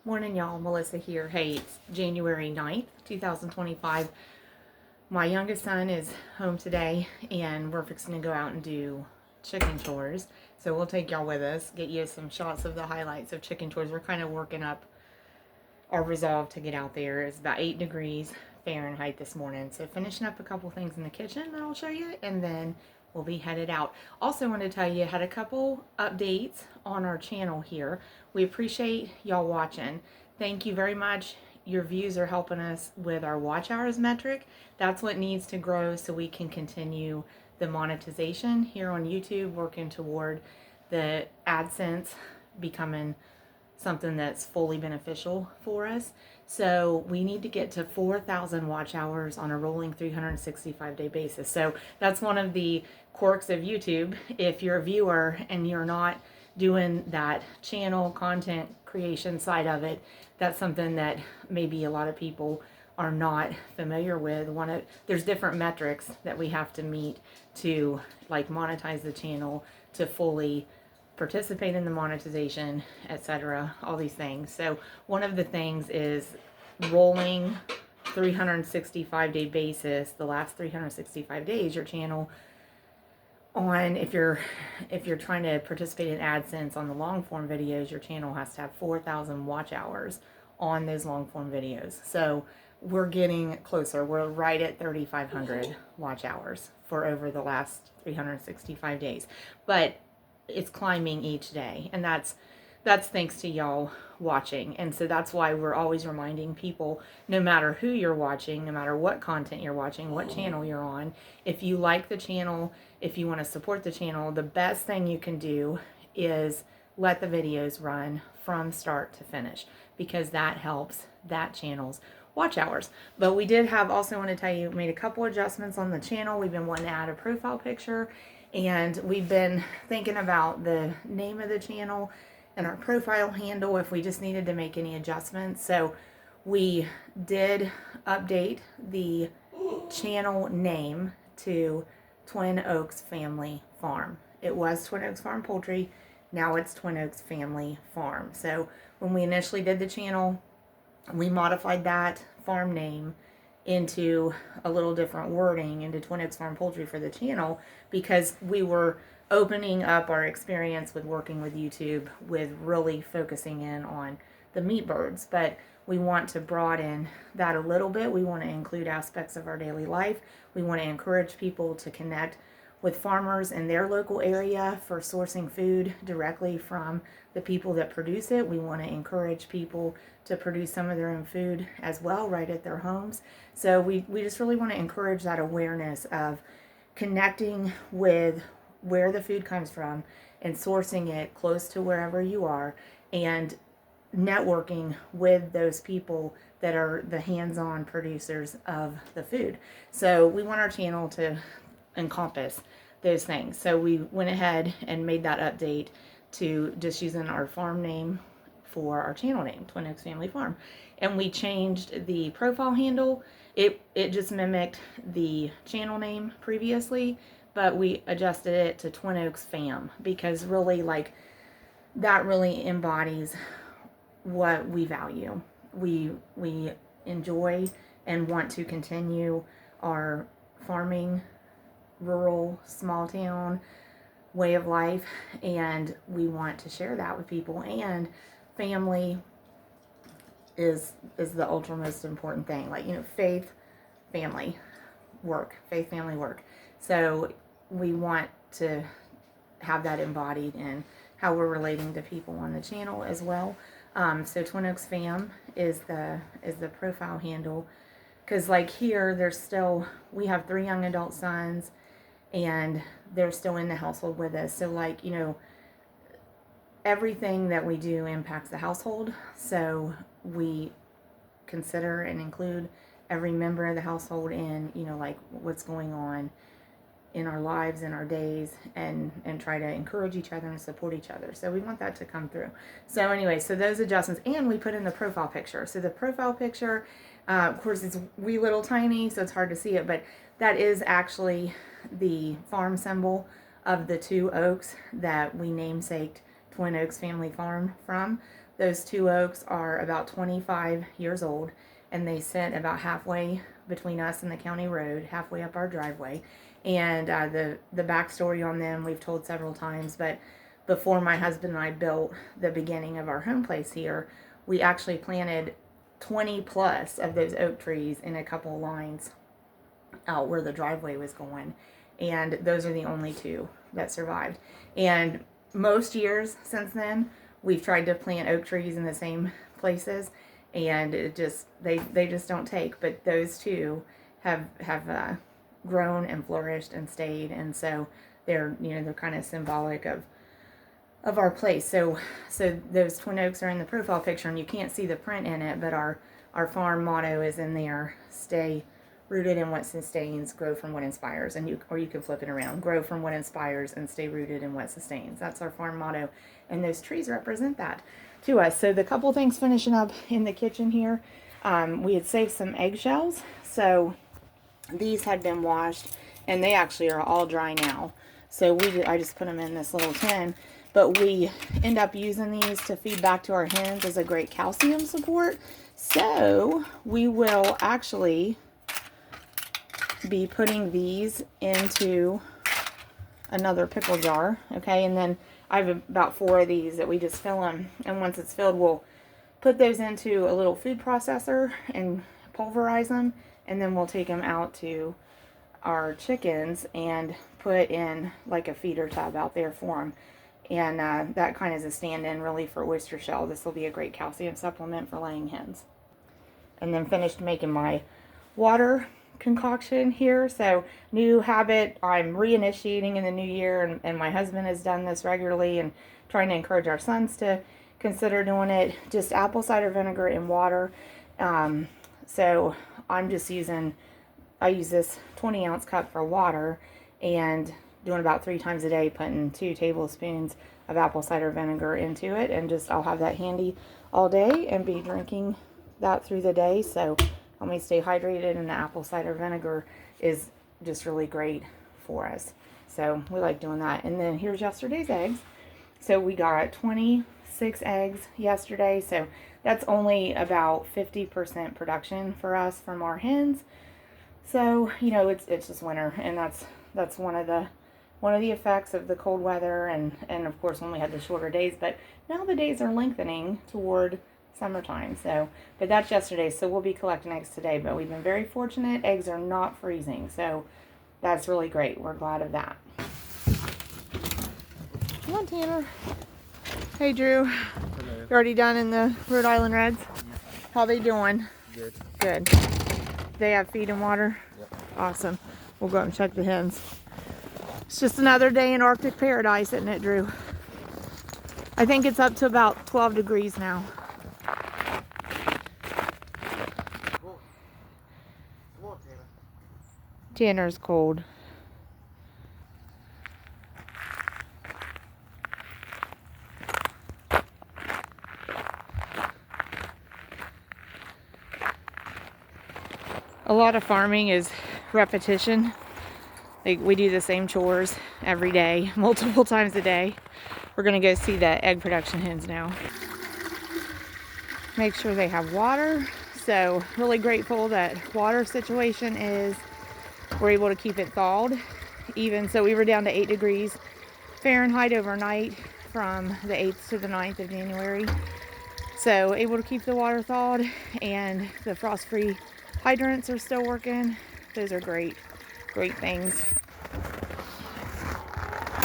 Morning, y'all. Melissa here. Hey, it's January 9th, 2025. My youngest son is home today, and we're fixing to go out and do chicken chores. So we'll take y'all with us, get you some shots of the highlights of chicken chores. We're kind of working up our resolve to get out there. It's about 8 degrees Fahrenheit this morning. So finishing up a couple things in the kitchen that I'll show you, and then we'll be headed out. Also want to tell you, had a couple updates on our channel here. We appreciate y'all watching. Thank you very much. Your views are helping us with our watch hours metric. That's what needs to grow so we can continue the monetization here on YouTube, working toward the AdSense becoming something that's fully beneficial for us. So we need to get to 4,000 watch hours on a rolling 365-day basis. So that's one of the quirks of YouTube. If you're a viewer and you're not doing that channel content creation side of it, that's something that maybe a lot of people are not familiar with. There's different metrics that we have to meet to like monetize the channel, to fully participate in the monetization, etc., all these things. So one of the things is rolling 365-day basis, the last 365 days, your channel on, if you're trying to participate in AdSense on the long form videos, your channel has to have 4,000 watch hours on those long form videos. So we're getting closer. We're right at 3,500 watch hours for over the last 365 days. But it's climbing each day, and that's thanks to y'all watching. And so that's why we're always reminding people, no matter who you're watching, no matter what content you're watching, what channel you're on, if you like the channel, if you want to support the channel, the best thing you can do is let the videos run from start to finish, because that helps that channel's watch hours. But we did have, also want to tell you, made a couple adjustments on the channel. We've been wanting to add a profile picture, and we've been thinking about the name of the channel and our profile handle if we just needed to make any adjustments. So we did update the channel name to Twin Oaks Family Farm. It was Twin Oaks Farm Poultry. Now it's Twin Oaks Family Farm. So when we initially did the channel, we modified that farm name into a little different wording, into Twin Oaks Farm Poultry for the channel, because we were opening up our experience with working with YouTube, with really focusing in on the meat birds. But we want to broaden that a little bit. We want to include aspects of our daily life. We want to encourage people to connect with farmers in their local area for sourcing food directly from the people that produce it. We want to encourage people to produce some of their own food as well, right at their homes. So we just really want to encourage that awareness of connecting with where the food comes from and sourcing it close to wherever you are, and networking with those people that are the hands-on producers of the food. So we want our channel to encompass those things. So we went ahead and made that update to just using our farm name for our channel name, Twin Oaks Family Farm. And we changed the profile handle. It just mimicked the channel name previously, but we adjusted it to Twin Oaks Fam, because really, like, that really embodies what we value. We enjoy and want to continue our farming, rural, small town way of life, and we want to share that with people. And family is the ultra most important thing. Like, faith, family, work. Faith, family, work. So we want to have that embodied in how we're relating to people on the channel as well. So Twin Oaks Fam is the profile handle, because like here, we have 3 young adult sons, and they're still in the household with us. So like, everything that we do impacts the household. So we consider and include every member of the household in, like, what's going on in our lives, in our days, and try to encourage each other and support each other. So we want that to come through. So anyway, so those adjustments, and we put in the profile picture. So the profile picture, of course, it's wee little tiny, so it's hard to see it, but that is actually the farm symbol of the 2 oaks that we namesaked Twin Oaks Family Farm from. Those 2 oaks are about 25 years old, and they sit about halfway between us and the county road, halfway up our driveway. And the backstory on them we've told several times, but before my husband and I built the beginning of our home place here, we actually planted 20 plus of those oak trees in a couple lines out where the driveway was going, and those are the only 2 that survived. And most years since then, we've tried to plant oak trees in the same places, and it just they just don't take. But those 2 have grown and flourished and stayed, and so they're they're kind of symbolic of our place. So those twin oaks are in the profile picture, and you can't see the print in it, but our farm motto is in there: stay rooted in what sustains, grow from what inspires. And you can flip it around: grow from what inspires and stay rooted in what sustains. That's our farm motto, and those trees represent that to us. So the couple things finishing up in the kitchen here, we had saved some eggshells, so these had been washed, and they actually are all dry now. So I just put them in this little tin, but we end up using these to feed back to our hens as a great calcium support. So we will actually be putting these into another pickle jar, okay? And then I have about 4 of these that we just fill them, and once it's filled, we'll put those into a little food processor and pulverize them, and then we'll take them out to our chickens and put in like a feeder tub out there for them. And that kind of is a stand-in really for oyster shell. This will be a great calcium supplement for laying hens. And then finished making my water concoction here. So new habit I'm reinitiating in the new year, and my husband has done this regularly, and trying to encourage our sons to consider doing it. Just apple cider vinegar and water. So I'm just I use this 20-ounce cup for water, and doing about 3 times a day, putting 2 tablespoons of apple cider vinegar into it, and I'll have that handy all day and be drinking that through the day. So help me stay hydrated, and the apple cider vinegar is just really great for us. So we like doing that. And then here's yesterday's eggs. So we got 26 eggs yesterday, so that's only about 50% production for us from our hens. So it's just winter, and that's one of the effects of the cold weather, and of course when we had the shorter days. But now the days are lengthening toward summertime. So, but that's yesterday. So we'll be collecting eggs today. But we've been very fortunate. Eggs are not freezing, so that's really great. We're glad of that. Come on, Tanner. Hey, Drew. Hello. You already done in the Rhode Island Reds? How they doing? Good. Good. They have feed and water? Yep. Awesome. We'll go out and check the hens. It's just another day in Arctic paradise, isn't it, Drew? I think it's up to about 12 degrees now. Come on, Tanner. Tanner's cold. A lot of farming is repetition. Like, we do the same chores every day, multiple times a day. We're gonna go see the egg production hens now. Make sure they have water. So really grateful that water situation is, we're able to keep it thawed. Even so, we were down to 8 degrees Fahrenheit overnight from the 8th to the 9th of January. So able to keep the water thawed, and the frost-free hydrants are still working. Those are great things.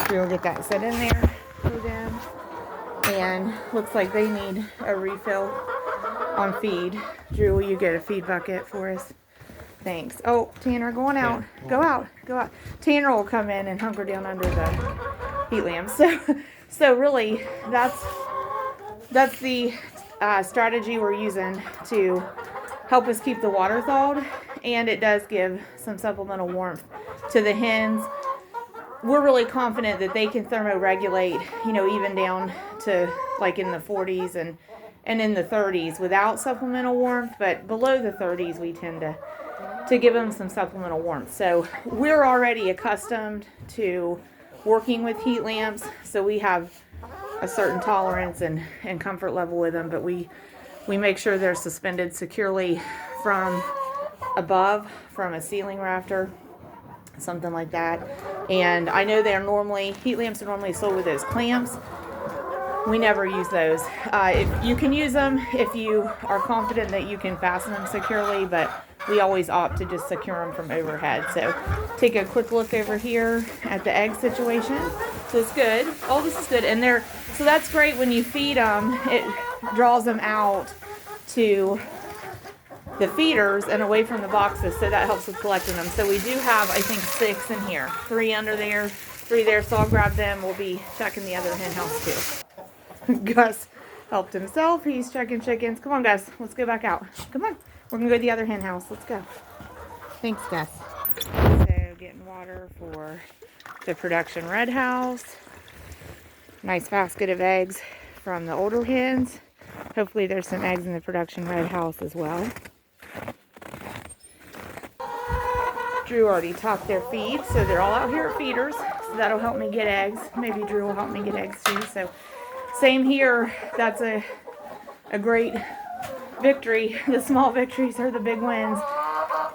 We'll get that set in there for them. And looks like they need a refill on feed. Drew, will you get a feed bucket for us? Thanks. Oh, Tanner, going out. Go out. Tanner will come in and hunker down under the heat lamp. So really, that's the strategy we're using to help us keep the water thawed, and it does give some supplemental warmth to the hens. We're really confident that they can thermoregulate, even down to like in the 40s and in the 30s without supplemental warmth, but below the 30s we tend to give them some supplemental warmth. So we're already accustomed to working with heat lamps, so we have a certain tolerance and comfort level with them, but we make sure they're suspended securely from above, from a ceiling rafter, something like that. And I know heat lamps are normally sold with those clamps. We never use those. If you can use them if you are confident that you can fasten them securely, but we always opt to just secure them from overhead. So take a quick look over here at the egg situation. So it's good. All this is good. And so that's great when you feed them. It draws them out to the feeders and away from the boxes, so that helps with collecting them. So we do have, I think, 6 in here. 3 under there, 3 there, so I'll grab them. We'll be checking the other hen house too. Gus helped himself. He's checking chickens. Come on, Gus. Let's go back out. Come on. We're going to go to the other hen house. Let's go. Thanks, Gus. So, getting water for the production red house. Nice basket of eggs from the older hens. Hopefully there's some eggs in the production red house as well. Drew already topped their feed, so they're all out here at feeders. So that'll help me get eggs. Maybe Drew will help me get eggs too. So same here. That's a great victory. The small victories are the big wins.